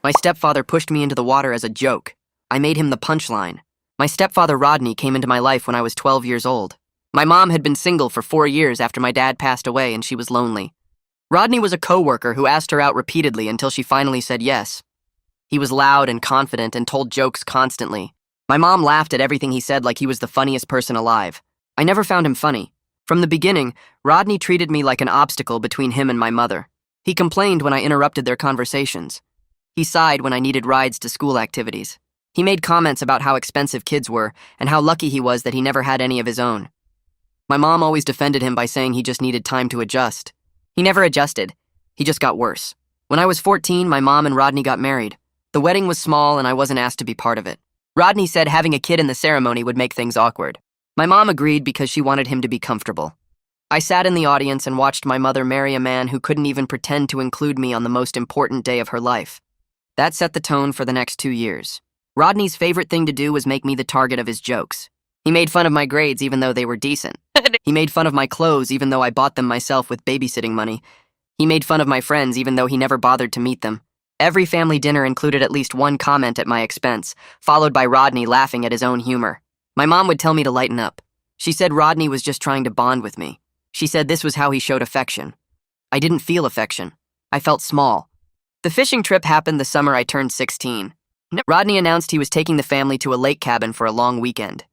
My stepfather pushed me into the water as a joke. I made him the punchline. My stepfather Rodney came into my life when I was 12 years old. My mom had been single for 4 years after my dad passed away and she was lonely. Rodney was a coworker who asked her out repeatedly until she finally said yes. He was loud and confident and told jokes constantly. My mom laughed at everything he said like he was the funniest person alive. I never found him funny. From the beginning, Rodney treated me like an obstacle between him and my mother. He complained when I interrupted their conversations. He sighed when I needed rides to school activities. He made comments about how expensive kids were and how lucky he was that he never had any of his own. My mom always defended him by saying he just needed time to adjust. He never adjusted. He just got worse. When I was 14, my mom and Rodney got married. The wedding was small and I wasn't asked to be part of it. Rodney said having a kid in the ceremony would make things awkward. My mom agreed because she wanted him to be comfortable. I sat in the audience and watched my mother marry a man who couldn't even pretend to include me on the most important day of her life. That set the tone for the next 2 years. Rodney's favorite thing to do was make me the target of his jokes. He made fun of my grades even though they were decent. He made fun of my clothes even though I bought them myself with babysitting money. He made fun of my friends even though he never bothered to meet them. Every family dinner included at least one comment at my expense, followed by Rodney laughing at his own humor. My mom would tell me to lighten up. She said Rodney was just trying to bond with me. She said this was how he showed affection. I didn't feel affection. I felt small. The fishing trip happened the summer I turned 16. Rodney announced he was taking the family to a lake cabin for a long weekend.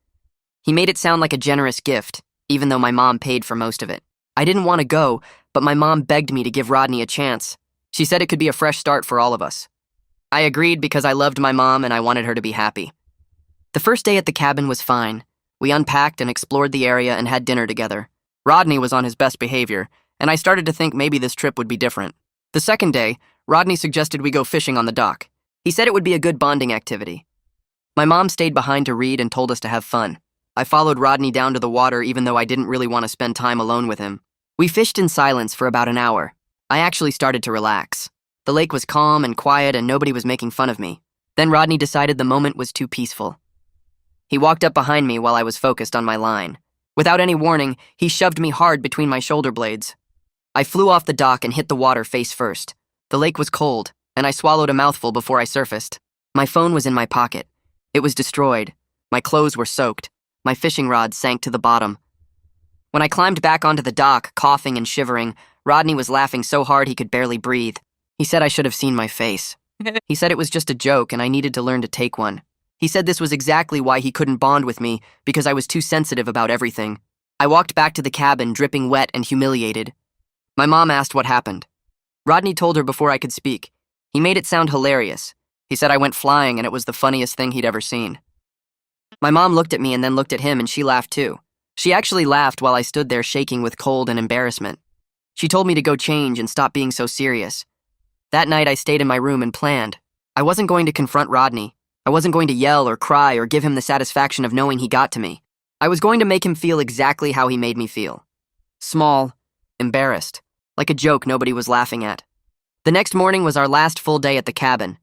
He made it sound like a generous gift, even though my mom paid for most of it. I didn't want to go, but my mom begged me to give Rodney a chance. She said it could be a fresh start for all of us. I agreed because I loved my mom and I wanted her to be happy. The first day at the cabin was fine. We unpacked and explored the area and had dinner together. Rodney was on his best behavior, and I started to think maybe this trip would be different. The second day, Rodney suggested we go fishing on the dock. He said it would be a good bonding activity. My mom stayed behind to read and told us to have fun. I followed Rodney down to the water even though I didn't really want to spend time alone with him. We fished in silence for about an hour. I actually started to relax. The lake was calm and quiet and nobody was making fun of me. Then Rodney decided the moment was too peaceful. He walked up behind me while I was focused on my line. Without any warning, he shoved me hard between my shoulder blades. I flew off the dock and hit the water face first. The lake was cold, and I swallowed a mouthful before I surfaced. My phone was in my pocket. It was destroyed. My clothes were soaked. My fishing rod sank to the bottom. When I climbed back onto the dock, coughing and shivering, Rodney was laughing so hard he could barely breathe. He said I should have seen my face. He said it was just a joke and I needed to learn to take one. He said this was exactly why he couldn't bond with me, because I was too sensitive about everything. I walked back to the cabin, dripping wet and humiliated. My mom asked what happened. Rodney told her before I could speak. He made it sound hilarious. He said I went flying and it was the funniest thing he'd ever seen. My mom looked at me and then looked at him and she laughed too. She actually laughed while I stood there shaking with cold and embarrassment. She told me to go change and stop being so serious. That night I stayed in my room and planned. I wasn't going to confront Rodney. I wasn't going to yell or cry or give him the satisfaction of knowing he got to me. I was going to make him feel exactly how he made me feel. Small, embarrassed, like a joke nobody was laughing at. The next morning was our last full day at the cabin.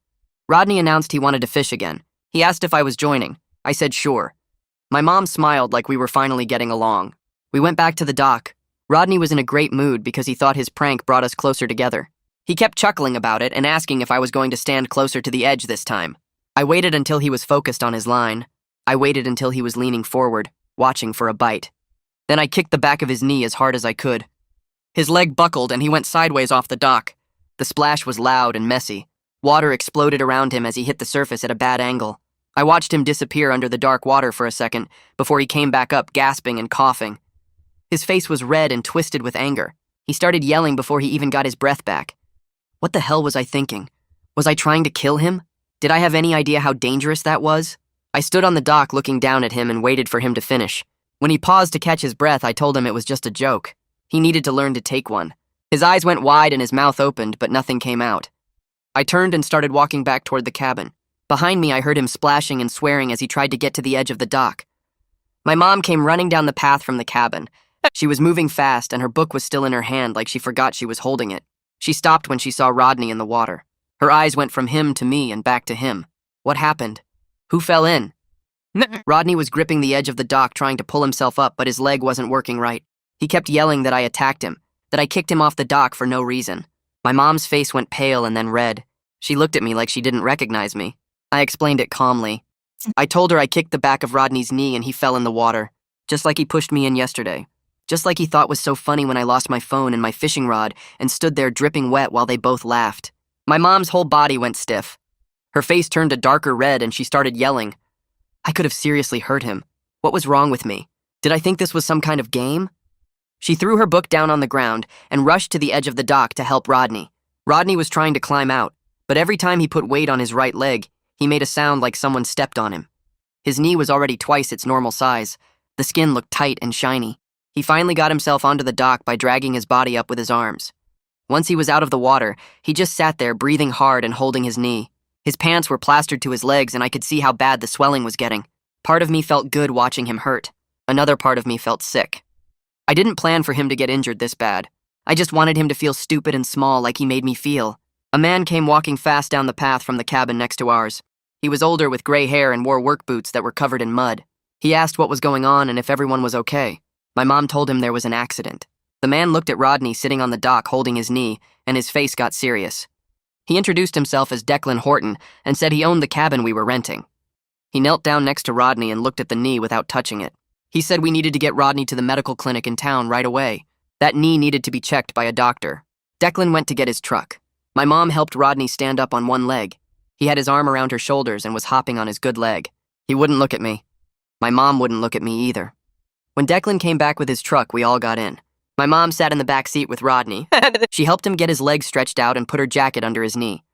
Rodney announced he wanted to fish again. He asked if I was joining. I said sure. My mom smiled like we were finally getting along. We went back to the dock. Rodney was in a great mood because he thought his prank brought us closer together. He kept chuckling about it and asking if I was going to stand closer to the edge this time. I waited until he was focused on his line. I waited until he was leaning forward, watching for a bite. Then I kicked the back of his knee as hard as I could. His leg buckled and he went sideways off the dock. The splash was loud and messy. Water exploded around him as he hit the surface at a bad angle. I watched him disappear under the dark water for a second before he came back up gasping and coughing. His face was red and twisted with anger. He started yelling before he even got his breath back. What the hell was I thinking? Was I trying to kill him? Did I have any idea how dangerous that was? I stood on the dock looking down at him and waited for him to finish. When he paused to catch his breath, I told him it was just a joke. He needed to learn to take one. His eyes went wide and his mouth opened, but nothing came out. I turned and started walking back toward the cabin. Behind me, I heard him splashing and swearing as he tried to get to the edge of the dock. My mom came running down the path from the cabin. She was moving fast and her book was still in her hand like she forgot she was holding it. She stopped when she saw Rodney in the water. Her eyes went from him to me and back to him. What happened? Who fell in? Rodney was gripping the edge of the dock trying to pull himself up, but his leg wasn't working right. He kept yelling that I attacked him, that I kicked him off the dock for no reason. My mom's face went pale and then red. She looked at me like she didn't recognize me. I explained it calmly. I told her I kicked the back of Rodney's knee and he fell in the water, just like he pushed me in yesterday. Just like he thought was so funny when I lost my phone and my fishing rod and stood there dripping wet while they both laughed. My mom's whole body went stiff. Her face turned a darker red and she started yelling. I could have seriously hurt him. What was wrong with me? Did I think this was some kind of game? She threw her book down on the ground and rushed to the edge of the dock to help Rodney. Rodney was trying to climb out, but every time he put weight on his right leg, he made a sound like someone stepped on him. His knee was already twice its normal size. The skin looked tight and shiny. He finally got himself onto the dock by dragging his body up with his arms. Once he was out of the water, he just sat there breathing hard and holding his knee. His pants were plastered to his legs and I could see how bad the swelling was getting. Part of me felt good watching him hurt. Another part of me felt sick. I didn't plan for him to get injured this bad. I just wanted him to feel stupid and small like he made me feel. A man came walking fast down the path from the cabin next to ours. He was older with gray hair and wore work boots that were covered in mud. He asked what was going on and if everyone was okay. My mom told him there was an accident. The man looked at Rodney sitting on the dock holding his knee, and his face got serious. He introduced himself as Declan Horton and said he owned the cabin we were renting. He knelt down next to Rodney and looked at the knee without touching it. He said we needed to get Rodney to the medical clinic in town right away. That knee needed to be checked by a doctor. Declan went to get his truck. My mom helped Rodney stand up on one leg. He had his arm around her shoulders and was hopping on his good leg. He wouldn't look at me. My mom wouldn't look at me either. When Declan came back with his truck, we all got in. My mom sat in the back seat with Rodney. She helped him get his legs stretched out and put her jacket under his knee.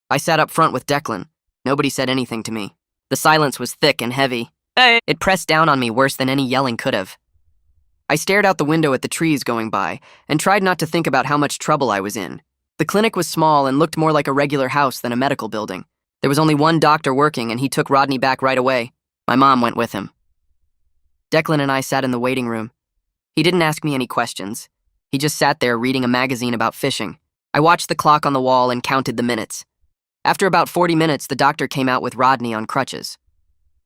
I sat up front with Declan. Nobody said anything to me. The silence was thick and heavy. It pressed down on me worse than any yelling could have. I stared out the window at the trees going by and tried not to think about how much trouble I was in. The clinic was small and looked more like a regular house than a medical building. There was only one doctor working and he took Rodney back right away. My mom went with him. Declan and I sat in the waiting room. He didn't ask me any questions. He just sat there reading a magazine about fishing. I watched the clock on the wall and counted the minutes. After about 40 minutes, the doctor came out with Rodney on crutches.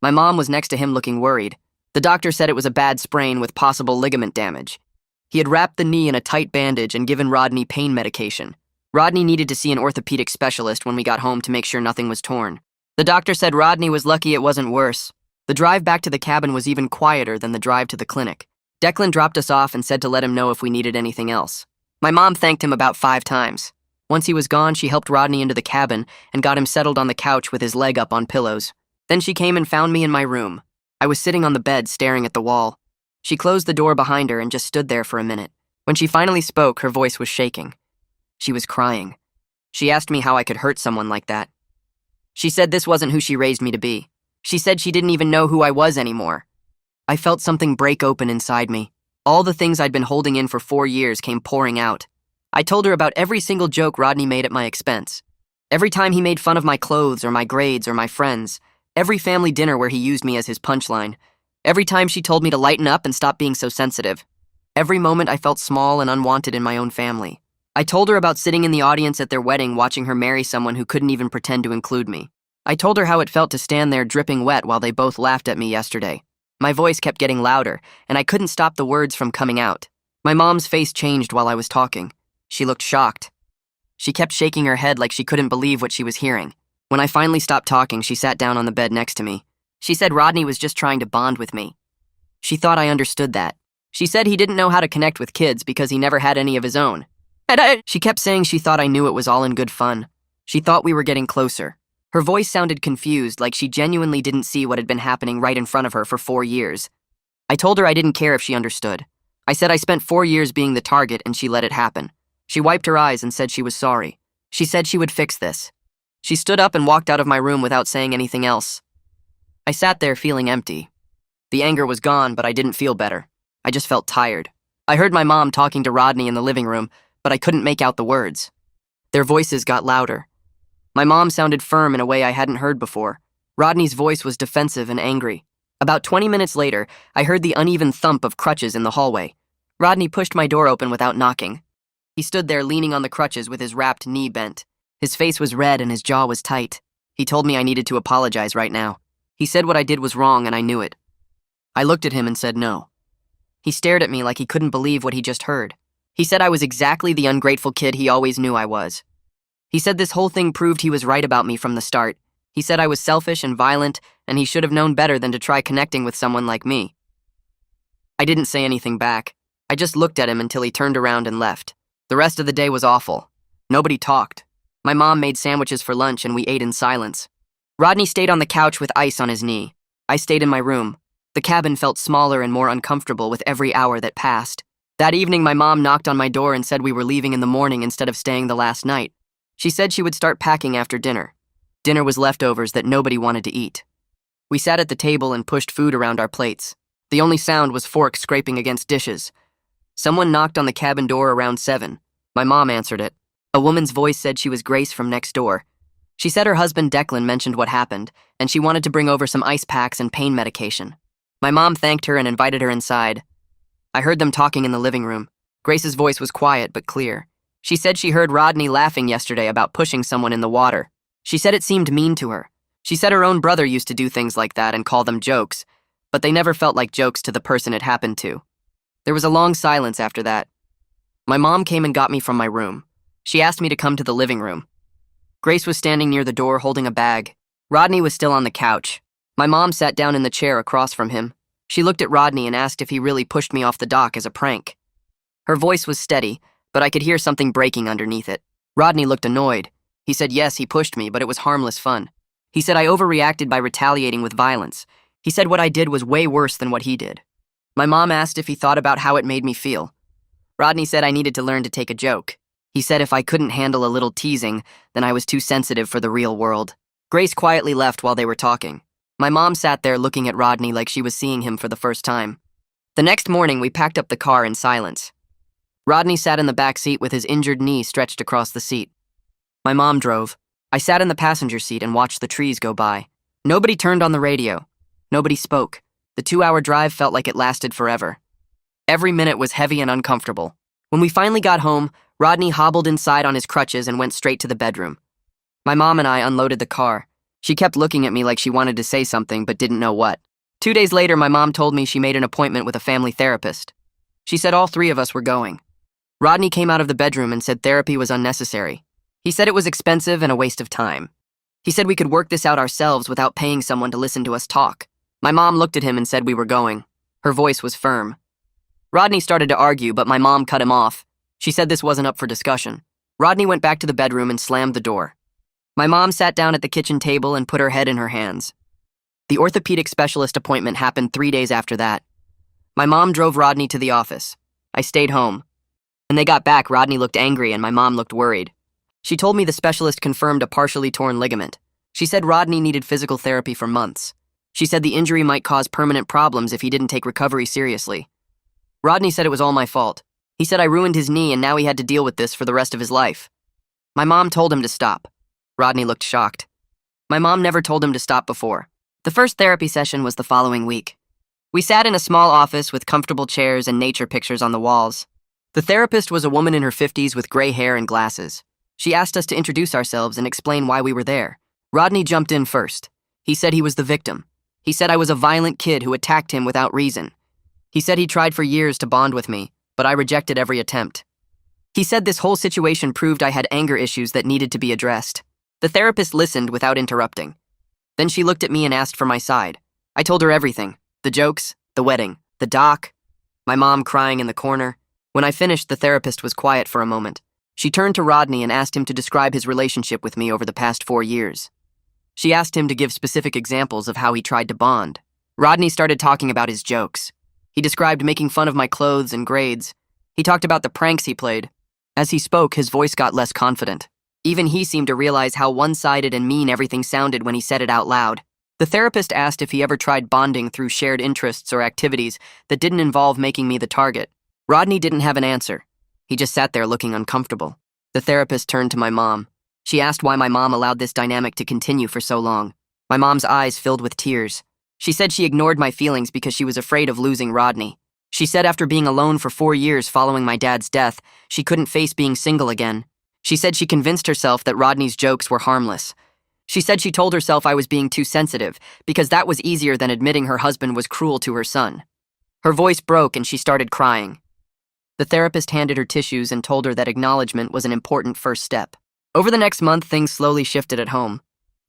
My mom was next to him looking worried. The doctor said it was a bad sprain with possible ligament damage. He had wrapped the knee in a tight bandage and given Rodney pain medication. Rodney needed to see an orthopedic specialist when we got home to make sure nothing was torn. The doctor said Rodney was lucky it wasn't worse. The drive back to the cabin was even quieter than the drive to the clinic. Declan dropped us off and said to let him know if we needed anything else. My mom thanked him about 5 times. Once he was gone, she helped Rodney into the cabin and got him settled on the couch with his leg up on pillows. Then she came and found me in my room. I was sitting on the bed staring at the wall. She closed the door behind her and just stood there for a minute. When she finally spoke, her voice was shaking. She was crying. She asked me how I could hurt someone like that. She said this wasn't who she raised me to be. She said she didn't even know who I was anymore. I felt something break open inside me. All the things I'd been holding in for 4 years came pouring out. I told her about every single joke Rodney made at my expense. Every time he made fun of my clothes or my grades or my friends. Every family dinner where he used me as his punchline. Every time she told me to lighten up and stop being so sensitive. Every moment I felt small and unwanted in my own family. I told her about sitting in the audience at their wedding watching her marry someone who couldn't even pretend to include me. I told her how it felt to stand there dripping wet while they both laughed at me yesterday. My voice kept getting louder, and I couldn't stop the words from coming out. My mom's face changed while I was talking. She looked shocked. She kept shaking her head like she couldn't believe what she was hearing. When I finally stopped talking, she sat down on the bed next to me. She said Rodney was just trying to bond with me. She thought I understood that. She said he didn't know how to connect with kids because he never had any of his own. She kept saying she thought I knew it was all in good fun. She thought we were getting closer. Her voice sounded confused, like she genuinely didn't see what had been happening right in front of her for 4 years. I told her I didn't care if she understood. I said I spent 4 years being the target and she let it happen. She wiped her eyes and said she was sorry. She said she would fix this. She stood up and walked out of my room without saying anything else. I sat there feeling empty. The anger was gone, but I didn't feel better. I just felt tired. I heard my mom talking to Rodney in the living room, but I couldn't make out the words. Their voices got louder. My mom sounded firm in a way I hadn't heard before. Rodney's voice was defensive and angry. About 20 minutes later, I heard the uneven thump of crutches in the hallway. Rodney pushed my door open without knocking. He stood there leaning on the crutches with his wrapped knee bent. His face was red and his jaw was tight. He told me I needed to apologize right now. He said what I did was wrong and I knew it. I looked at him and said no. He stared at me like he couldn't believe what he just heard. He said I was exactly the ungrateful kid he always knew I was. He said this whole thing proved he was right about me from the start. He said I was selfish and violent, and he should have known better than to try connecting with someone like me. I didn't say anything back. I just looked at him until he turned around and left. The rest of the day was awful. Nobody talked. My mom made sandwiches for lunch and we ate in silence. Rodney stayed on the couch with ice on his knee. I stayed in my room. The cabin felt smaller and more uncomfortable with every hour that passed. That evening, my mom knocked on my door and said we were leaving in the morning instead of staying the last night. She said she would start packing after dinner. Dinner was leftovers that nobody wanted to eat. We sat at the table and pushed food around our plates. The only sound was forks scraping against dishes. Someone knocked on the cabin door around 7. My mom answered it. A woman's voice said she was Grace from next door. She said her husband Declan mentioned what happened, and she wanted to bring over some ice packs and pain medication. My mom thanked her and invited her inside. I heard them talking in the living room. Grace's voice was quiet but clear. She said she heard Rodney laughing yesterday about pushing someone in the water. She said it seemed mean to her. She said her own brother used to do things like that and call them jokes, but they never felt like jokes to the person it happened to. There was a long silence after that. My mom came and got me from my room. She asked me to come to the living room. Grace was standing near the door holding a bag. Rodney was still on the couch. My mom sat down in the chair across from him. She looked at Rodney and asked if he really pushed me off the dock as a prank. Her voice was steady, but I could hear something breaking underneath it. Rodney looked annoyed. He said yes, he pushed me, but it was harmless fun. He said I overreacted by retaliating with violence. He said what I did was way worse than what he did. My mom asked if he thought about how it made me feel. Rodney said I needed to learn to take a joke. He said if I couldn't handle a little teasing, then I was too sensitive for the real world. Grace quietly left while they were talking. My mom sat there looking at Rodney like she was seeing him for the first time. The next morning, we packed up the car in silence. Rodney sat in the back seat with his injured knee stretched across the seat. My mom drove. I sat in the passenger seat and watched the trees go by. Nobody turned on the radio. Nobody spoke. The 2-hour drive felt like it lasted forever. Every minute was heavy and uncomfortable. When we finally got home, Rodney hobbled inside on his crutches and went straight to the bedroom. My mom and I unloaded the car. She kept looking at me like she wanted to say something but didn't know what. 2 days later, my mom told me she made an appointment with a family therapist. She said all 3 of us were going. Rodney came out of the bedroom and said therapy was unnecessary. He said it was expensive and a waste of time. He said we could work this out ourselves without paying someone to listen to us talk. My mom looked at him and said we were going. Her voice was firm. Rodney started to argue, but my mom cut him off. She said this wasn't up for discussion. Rodney went back to the bedroom and slammed the door. My mom sat down at the kitchen table and put her head in her hands. The orthopedic specialist appointment happened 3 days after that. My mom drove Rodney to the office. I stayed home. When they got back, Rodney looked angry and my mom looked worried. She told me the specialist confirmed a partially torn ligament. She said Rodney needed physical therapy for months. She said the injury might cause permanent problems if he didn't take recovery seriously. Rodney said it was all my fault. He said I ruined his knee and now he had to deal with this for the rest of his life. My mom told him to stop. Rodney looked shocked. My mom never told him to stop before. The first therapy session was the following week. We sat in a small office with comfortable chairs and nature pictures on the walls. The therapist was a woman in her 50s with gray hair and glasses. She asked us to introduce ourselves and explain why we were there. Rodney jumped in first. He said he was the victim. He said I was a violent kid who attacked him without reason. He said he tried for years to bond with me, but I rejected every attempt. He said this whole situation proved I had anger issues that needed to be addressed. The therapist listened without interrupting. Then she looked at me and asked for my side. I told her everything. The jokes, the wedding, the doc, my mom crying in the corner. When I finished, the therapist was quiet for a moment. She turned to Rodney and asked him to describe his relationship with me over the past 4 years. She asked him to give specific examples of how he tried to bond. Rodney started talking about his jokes. He described making fun of my clothes and grades. He talked about the pranks he played. As he spoke, his voice got less confident. Even he seemed to realize how one-sided and mean everything sounded when he said it out loud. The therapist asked if he ever tried bonding through shared interests or activities that didn't involve making me the target. Rodney didn't have an answer. He just sat there looking uncomfortable. The therapist turned to my mom. She asked why my mom allowed this dynamic to continue for so long. My mom's eyes filled with tears. She said she ignored my feelings because she was afraid of losing Rodney. She said after being alone for 4 years following my dad's death, she couldn't face being single again. She said she convinced herself that Rodney's jokes were harmless. She said she told herself I was being too sensitive because that was easier than admitting her husband was cruel to her son. Her voice broke and she started crying. The therapist handed her tissues and told her that acknowledgement was an important first step. Over the next month, things slowly shifted at home.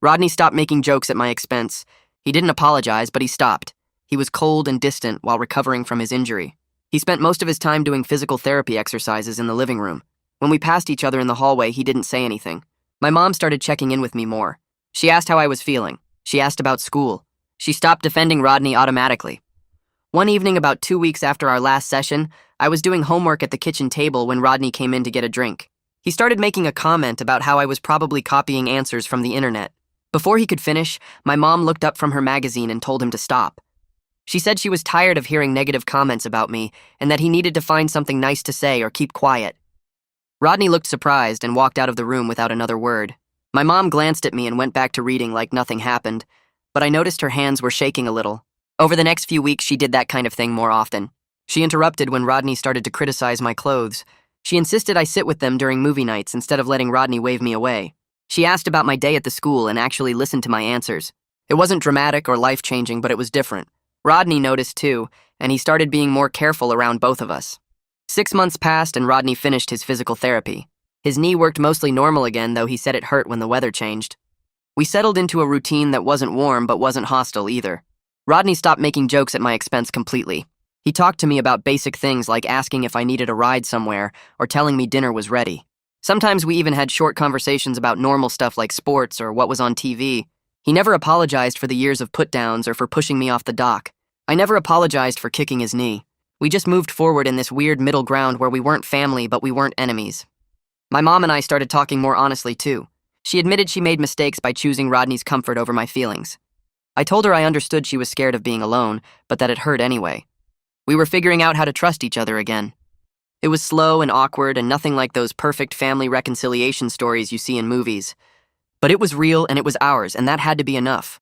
Rodney stopped making jokes at my expense. He didn't apologize, but he stopped. He was cold and distant while recovering from his injury. He spent most of his time doing physical therapy exercises in the living room. When we passed each other in the hallway, he didn't say anything. My mom started checking in with me more. She asked how I was feeling. She asked about school. She stopped defending Rodney automatically. One evening, about 2 weeks after our last session, I was doing homework at the kitchen table when Rodney came in to get a drink. He started making a comment about how I was probably copying answers from the internet. Before he could finish, my mom looked up from her magazine and told him to stop. She said she was tired of hearing negative comments about me and that he needed to find something nice to say or keep quiet. Rodney looked surprised and walked out of the room without another word. My mom glanced at me and went back to reading like nothing happened, but I noticed her hands were shaking a little. Over the next few weeks, she did that kind of thing more often. She interrupted when Rodney started to criticize my clothes. She insisted I sit with them during movie nights instead of letting Rodney wave me away. She asked about my day at the school and actually listened to my answers. It wasn't dramatic or life-changing, but it was different. Rodney noticed too, and he started being more careful around both of us. 6 months passed and Rodney finished his physical therapy. His knee worked mostly normal again, though he said it hurt when the weather changed. We settled into a routine that wasn't warm but wasn't hostile either. Rodney stopped making jokes at my expense completely. He talked to me about basic things like asking if I needed a ride somewhere or telling me dinner was ready. Sometimes we even had short conversations about normal stuff like sports or what was on TV. He never apologized for the years of put-downs or for pushing me off the dock. I never apologized for kicking his knee. We just moved forward in this weird middle ground where we weren't family but we weren't enemies. My mom and I started talking more honestly too. She admitted she made mistakes by choosing Rodney's comfort over my feelings. I told her I understood she was scared of being alone, but that it hurt anyway. We were figuring out how to trust each other again. It was slow and awkward and nothing like those perfect family reconciliation stories you see in movies. But it was real and it was ours, and that had to be enough.